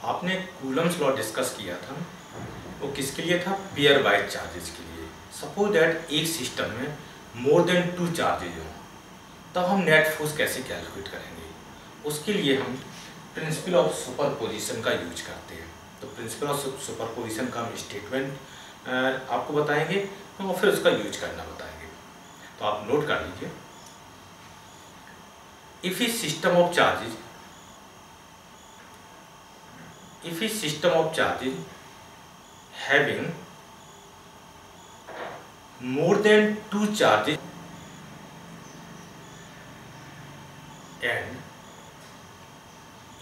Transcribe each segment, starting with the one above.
आपने Coulomb's law discuss किया था, वो किसके लिए था? पेयर वाइज चार्जेस के लिए। सपोज दैट एक सिस्टम में मोर देन 2 चार्जेज हों, तब हम नेट फोर्स कैसे कैलकुलेट करेंगे? उसके लिए हम प्रिंसिपल ऑफ सुपरपोजिशन का यूज करते हैं। तो प्रिंसिपल ऑफ सुपरपोजिशन का हम स्टेटमेंट आपको बताएंगे और फिर उसका यूज करना बताएंगे। तो आप नोट कर लीजिए। If A system of charges having more than 2 charges and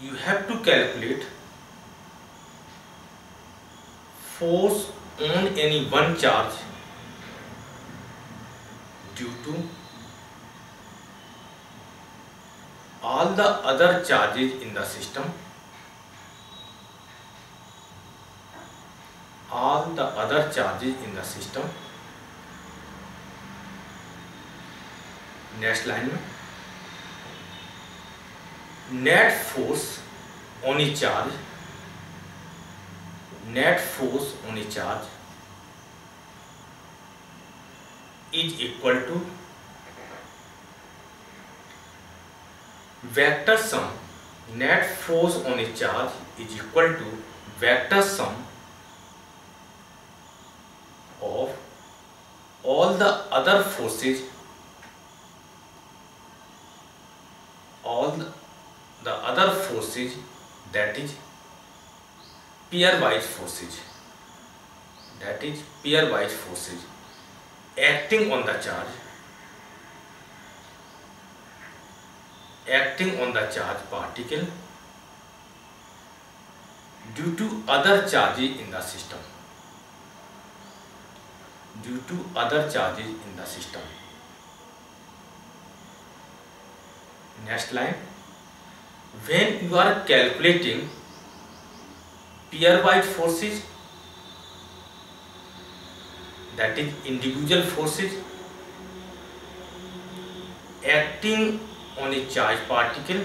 you have to calculate force on any one charge due to all the other charges in the system, next line में net force on a charge is equal to vector sum. Net force on a charge is equal to vector sum of all the other forces that is pairwise forces acting on the charge particle due to other charges in the system. Next line, when you are calculating pairwise forces, that is individual forces acting on a charge particle,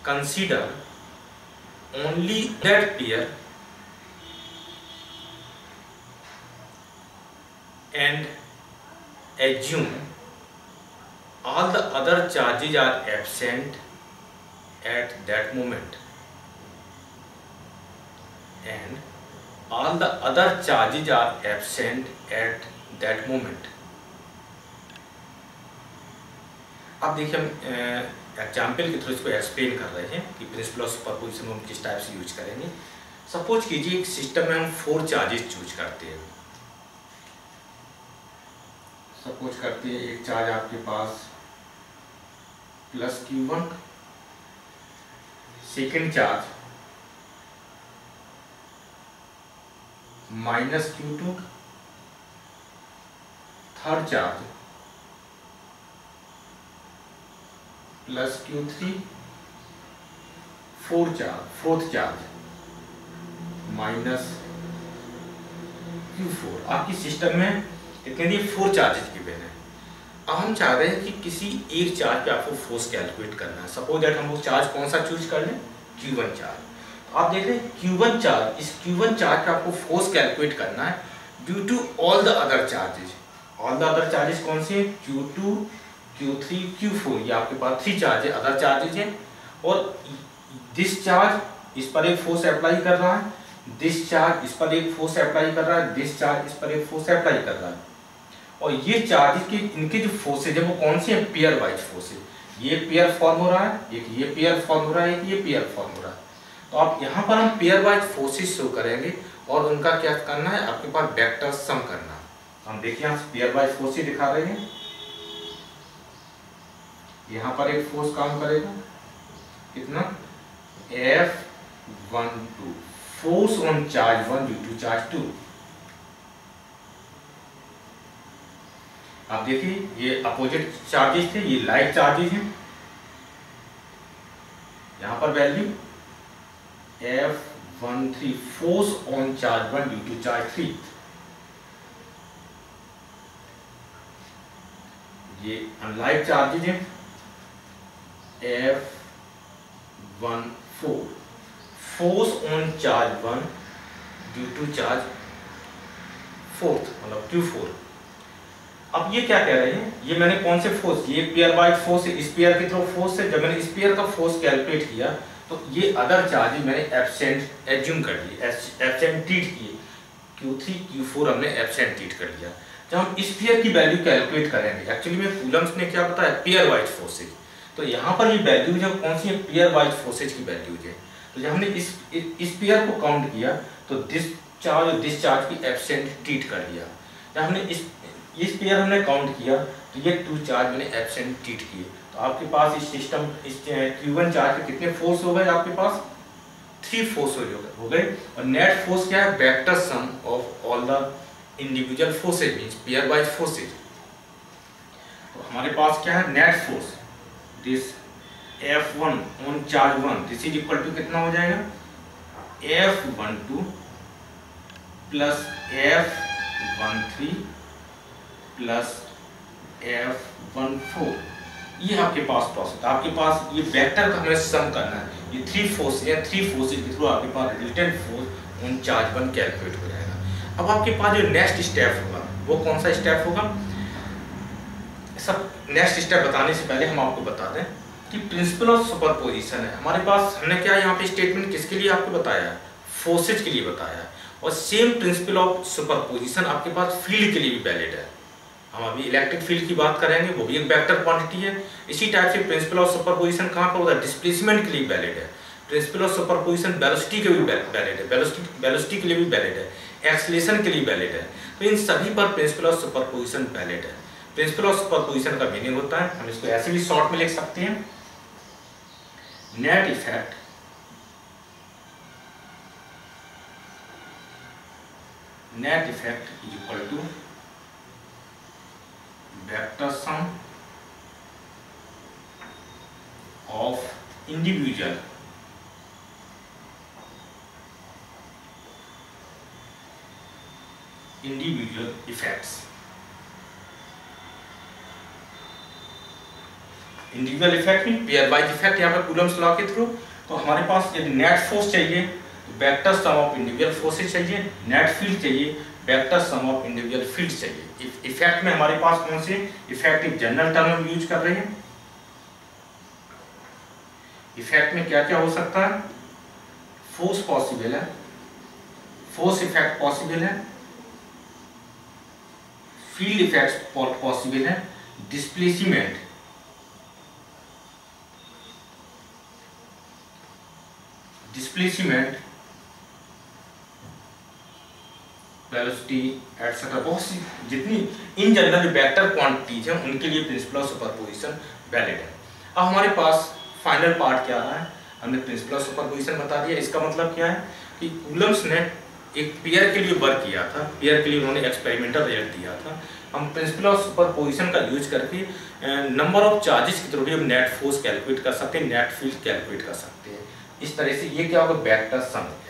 consider only that pair and assume all the other charges are absent at that moment. अब देखिए हम example के through इसको explain कर रहे हैं कि principle of superposition हम किस टाइप से यूज करेंगे। सपोज कीजिए एक सिस्टम में हम 4 चार्जेस चूज करते हैं। सपोज करते हैं एक चार्ज आपके पास plus Q1, second charge minus Q2, third charge plus Q3, fourth charge minus Q4। आपकी सिस्टम में इतने 4 चार्जेस गिवन है। अब हम चाह रहे हैं कि किसी एक चार्ज पे आपको फोर्स कैलकुलेट करना है। सपोज दैट हम वो चार्ज कौन सा चूज कर लें? Q1 charge. आप देख रहे हैं Q1 चार्ज, इस Q1 चार्ज पे आपको फोर्स कैलकुलेट करना है due to all the other charges. All the other charges कौन से हैं? Q2, Q3, Q4। ये आपके पास 3 चार्ज है, अदर चार्जेस हैं। और दिस चार्ज इस पर एक फोर्स अप्लाई कर रहा है, दिस चार्ज इस पर एक फोर्स अप्लाई कर रहा है, दिस चार्ज इस पर एक फोर्स अप्लाई कर रहा है। और ये चार्जेस के इनके जो फोर्सेज है वो कौन से हैं? Pair wise forces. ये पेयर फॉर्म हो रहा है, एक ये पेयर फॉर्म हो रहा है, एक ये पेयर फॉर्म हो रहा है। तो आप यहाँ पर हम पेयर वाइज फोर्सेज शो करेंगे और उनका क्या करना है? आपके पास वेक्टर सम करना है। हम देखिए यहाँ पेयर वाइज फोर्सेज दिखा रहे हैं। यहाँ पर एक फोर्स काम करेगा कितना? F12 force on charge 1 due to charge 2। आप देखिए ये अपोजिट चार्जेस थे, ये लाइक चार्जेस हैं। यहां पर value F13 force on charge 1 due to charge 3। ये अनलाइक चार्जेस हैं। 1 4 force on charge 1 due to charge 4 मतलब Q4। अब ये क्या कह रहे हैं, ये मैंने कौन से फोर्स, ये पेयर वाइज फोर्स है, स्फीयर की तरफ फोर्स है। जब मैंने स्फीयर का फोर्स कैलकुलेट किया तो ये अदर चार्ज मैंने एब्सेंट एज्यूम कर लिए, एब्सेंट ट्रीट किए, Q3 Q4 हमने एब्सेंट ट्रीट कर लिया। जब हम स्फीयर की वैल्यू कैलकुलेट करेंगे, एक्चुअली में कूलम्स ने क्या बताया, पेयर वाइज फोर्सेज, तो यहाँ पर ये वैल्यू जो कौन सी है, पेयर वाइज फोर्सेज की वैल्यूज है। तो जब हमने इस पेयर को काउंट किया तो दिस चार्ज और दिस चार्ज की एब्सेंट ट्रीट कर लिया। जब हमने इस पेयर हमने काउंट किया तो ये 2 चार्ज मैंने एब्सेंट ट्रीट किए। तो आपके पास इस सिस्टम, इस Q1 चार्ज पे कितने फोर्स हो गए, आपके पास 3 फोर्स हो गए। और नेट फोर्स क्या है, vector sum of all the individual forces means pairwise forces. तो हमारे पास क्या है, net force this F1 on charge 1 this is equal to कितना हो जाएगा, F12 plus F13 plus F14। ये आपके पास प्रोसेस, आपके पास ये वेक्टर का हमें सम करना है। ये 3 फोर्स है, 3 फोर्सेज के थ्रू आपके पास resultant force on charge 1 calculate हो जाएगा। अब आपके पास जो नेक्स्ट स्टेप होगा वो कौन सा स्टेप होगा, सब नेक्स्ट स्टेप बताने से पहले हम आपको बता दें कि प्रिंसिपल ऑफ सुपरपोजिशन है हमारे पास। हमने क्या यहाँ पे स्टेटमेंट किसके लिए आपको बताया है, फोर्सेज के लिए बताया है। और सेम प्रिंसिपल ऑफ सुपरपोजिशन आपके पास फील्ड के लिए भी वैलिड है। हम अभी इलेक्ट्रिक फील्ड की बात करेंगे, वो भी एक वेक्टर क्वांटिटी है। इसी टाइप से प्रिंसिपल ऑफ सुपरपोजिशन कहाँ पर होता है, डिस्प्लेसमेंट के लिए वैलिड है। प्रिंसिपल ऑफ सुपरपोजिशन वेलोसिटी के भी वैलिड है, वेलोसिटी के लिए भी वैलिड है, एक्सीलरेशन के लिए वैलिड है। तो इन सभी पर प्रिंसिपल ऑफ सुपरपोजिशन वैलिड है। प्रिंसिपल ऑफ सुपरपोजिशन का मीनिंग होता है, हम इसको ऐसे भी शॉर्ट में लिख सकते हैं, net effect is equal to vector sum of individual effects। Individual effect में पेयर वाइज इफेक्ट यहाँ पे कूलम्स लॉ के थ्रू। तो हमारे पास यदि नेट फोर्स चाहिए तो vector sum of individual forces चाहिए, नेट फील्ड चाहिए, vector sum of individual field चाहिए। इफेक्ट में हमारे पास कौन से इफेक्ट, एक जनरल टर्म हम यूज कर रहे हैं। इफेक्ट में क्या क्या हो सकता है, फोर्स पॉसिबल है, फोर्स इफेक्ट पॉसिबल है, फील्ड इफेक्ट पॉसिबल है, डिस्प्लेसमेंट, वेलोसिटी एटसेट्रा, बहुत सी जितनी इन जनरल वेक्टर क्वांटिटीज हैं उनके लिए प्रिंसिपल ऑफ सुपरपोजिशन वैलिड है। अब हमारे पास फाइनल पार्ट क्या रहा है, हमने प्रिंसिपल ऑफ सुपरपोजिशन बता दिया। इसका मतलब क्या है कि कूलम्स ने एक पेयर के लिए वर्क किया था, पेयर के लिए उन्होंने एक्सपेरिमेंटल रिजल्ट दिया था। हम प्रिंसिपल ऑफ सुपरपोजिशन का यूज करके नंबर ऑफ चार्जेस के थ्रू भी हम नेट फोर्स कैलकुलेट कर सकते हैं, नेट फील्ड कैलकुलेट कर सकते हैं। इस तरह से ये क्या होगा, वेक्टर सम हो गया।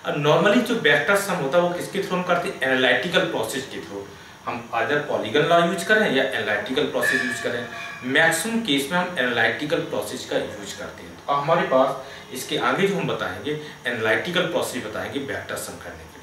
अब नॉर्मली जो वेक्टर सम होता है वो किसके थ्रू हम करते हैं, एनालिटिकल प्रोसेस के थ्रू। हम अदर पॉलीगन लॉ यूज करें या एनालिटिकल प्रोसेस यूज करें, मैक्सिमम केस में हम एनालिटिकल प्रोसेस का यूज करते हैं। तो हमारे पास इसके आगे जो हम बताएंगे एनालिटिकल प्रोसेस बताएंगे वेक्टर सम करने के।